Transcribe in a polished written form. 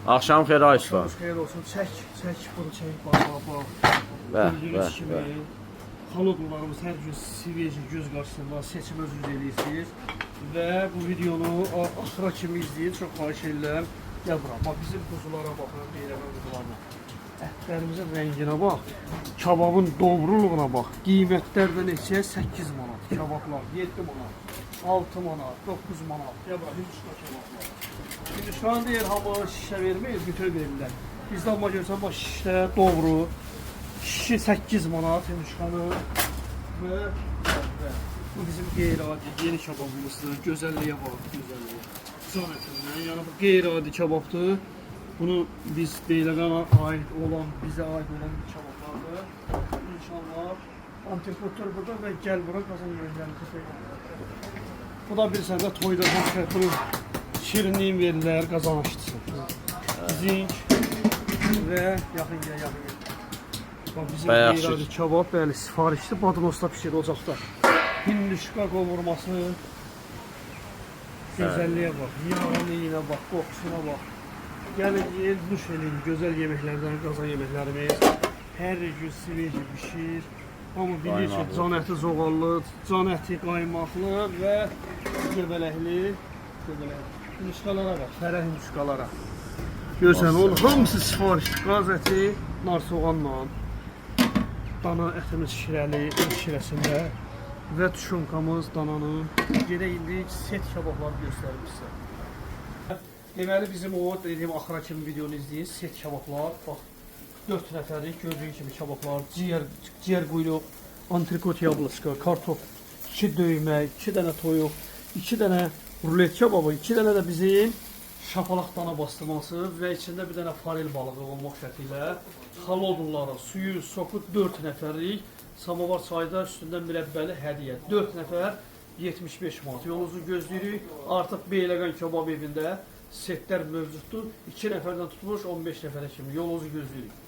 Axşam xeyir ay usta. Xeyir olsun. Çək bunu çək. Bax. Gördüyünüz kimi xalodlarımız hər gün siveji göz qarşısında seçim özünüz edirsiniz. Və bu videonu axıra kimi izləyin. Çox xahiş edirəm. Gəl bura. Bax bizim quzulara baxın. Beyrəmə quzularına. Ətlərimizin rənginə bax. Kababın doğruluğuna bax. Qiymətlər də neçə? 8 manat. Kabablar 7 manat. 6 manat, 9 manat. Ya bax, Hindistan kebablar. Hindistan deyir, hamı şişə vermir, bütöv verirlər. Bizdə amma görsən, bax, şişə doğru. Şişi 8 manat Hindistanı. Və bu bizim qeyri-adi yeni kebabımızdır. Gözəlliyə bax, gözəlliyə. Can ətindən, yəni bu qeyri-adi kebabdır. Bunu biz Beyləqana ait olan, bizə ait olan bir kebablardır. İnşallah antrikotlar burada və gəl bura qazan yönlərini təsəyyür. Bu da bir səndə toyda bunu şirinliyin verirlər, qazan aşdısı. Zinc və yaxın gəl. Bizim qeyri-adi kebab, bəli, sifarişli badnosda pişir ocaqda. Hinduşka qovurması, gözəlliyə bax, yağlılığına bax, qoxusuna bax. Gəlin, nuş eləyin, gözəl yeməklərdən qazan yeməklərimiz. Hər gün siveji pişir. Amma bilir ki, can əti zoğallı, can əti qaymaqlı və göbələkli. Hinduşkalara bax, fərə hinduşkalara. Görsən, onun hamısı sifarişli. Qaz əti, nar soğanla. Dana ətimiz şirəli, şirəsində. Və tuşunkamız dananın. Gedək indi set kebabları göstərim sizə. Deməli bizim o dediyim axıra kimi videonu izləyin. Set kebablar, bax 4 nəfərlik gördüyün kimi kebablar, ciyər quyruq, antrikot yablışqa, kartof, 2 döymək, 2 dənə toyuq, 2 dənə rulet kebabı, 2 dənə də bizim şapalaq dana bastırması və içində bir dənə farel balığı olmaq şəklilə xalodulları, suyu, soku 4 nəfərlik samavar çayda üstündə mürəbbəli hədiyyə. 4 nəfər 75 manat. Yolunuzu gözləyirik. Artıq Beyləqan kebab evində setlər mövcuddur. 2 nəfərdən tutmuş 15 nəfərə kimi. Yolunuzu gözləyirik.